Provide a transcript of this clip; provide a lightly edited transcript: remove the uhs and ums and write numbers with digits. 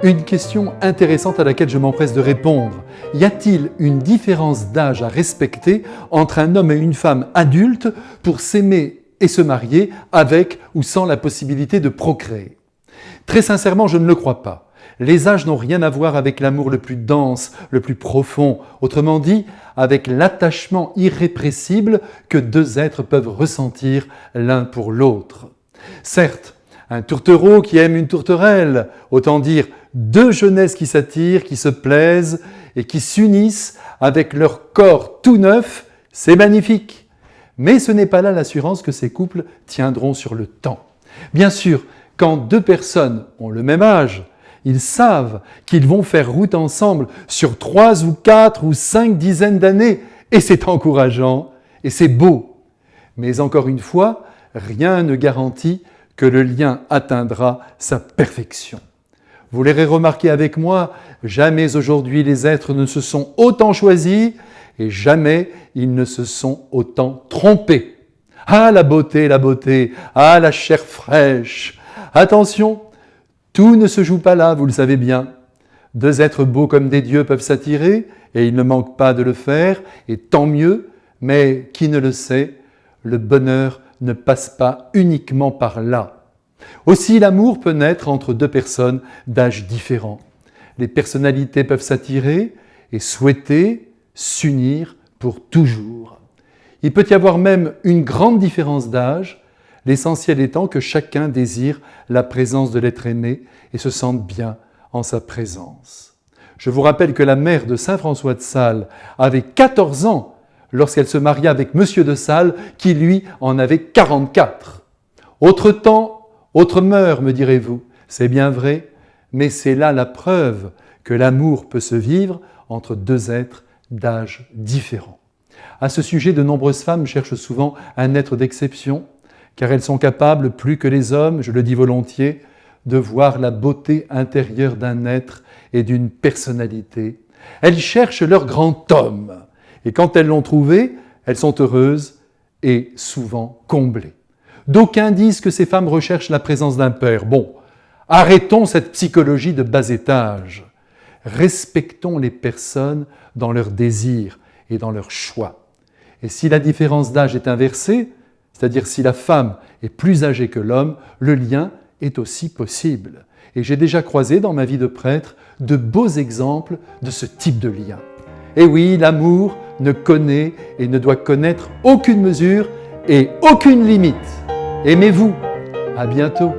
Une question intéressante à laquelle je m'empresse de répondre. Y a-t-il une différence d'âge à respecter entre un homme et une femme adulte pour s'aimer et se marier avec ou sans la possibilité de procréer? Très sincèrement, je ne le crois pas. Les âges n'ont rien à voir avec l'amour le plus dense, le plus profond, autrement dit, avec l'attachement irrépressible que deux êtres peuvent ressentir l'un pour l'autre. Certes, un tourtereau qui aime une tourterelle, autant dire deux jeunesses qui s'attirent, qui se plaisent et qui s'unissent avec leur corps tout neuf, c'est magnifique. Mais ce n'est pas là l'assurance que ces couples tiendront sur le temps. Bien sûr, quand deux personnes ont le même âge, ils savent qu'ils vont faire route ensemble sur 3 ou 4 ou 5 dizaines d'années et c'est encourageant et c'est beau. Mais encore une fois, rien ne garantit que le lien atteindra sa perfection. Vous l'aurez remarqué avec moi, jamais aujourd'hui les êtres ne se sont autant choisis et jamais ils ne se sont autant trompés. Ah la beauté, ah la chair fraîche. Attention, tout ne se joue pas là, vous le savez bien. Deux êtres beaux comme des dieux peuvent s'attirer et ils ne manquent pas de le faire et tant mieux, mais qui ne le sait, le bonheur ne passe pas uniquement par là. Aussi, l'amour peut naître entre deux personnes d'âge différents. Les personnalités peuvent s'attirer et souhaiter s'unir pour toujours. Il peut y avoir même une grande différence d'âge, l'essentiel étant que chacun désire la présence de l'être aimé et se sente bien en sa présence. Je vous rappelle que la mère de saint François de Sales avait 14 ans lorsqu'elle se maria avec Monsieur de Sales, qui lui en avait 44. Autre temps, autre mœurs, me direz-vous. C'est bien vrai, mais c'est là la preuve que l'amour peut se vivre entre deux êtres d'âge différents. À ce sujet, de nombreuses femmes cherchent souvent un être d'exception, car elles sont capables, plus que les hommes, je le dis volontiers, de voir la beauté intérieure d'un être et d'une personnalité. Elles cherchent leur grand homme, et quand elles l'ont trouvé, elles sont heureuses et souvent comblées. D'aucuns disent que ces femmes recherchent la présence d'un père. Bon, arrêtons cette psychologie de bas étage. Respectons les personnes dans leurs désirs et dans leurs choix. Et si la différence d'âge est inversée, c'est-à-dire si la femme est plus âgée que l'homme, le lien est aussi possible. Et j'ai déjà croisé dans ma vie de prêtre de beaux exemples de ce type de lien. Et oui, l'amour ne connaît et ne doit connaître aucune mesure et aucune limite. Aimez-vous. À bientôt.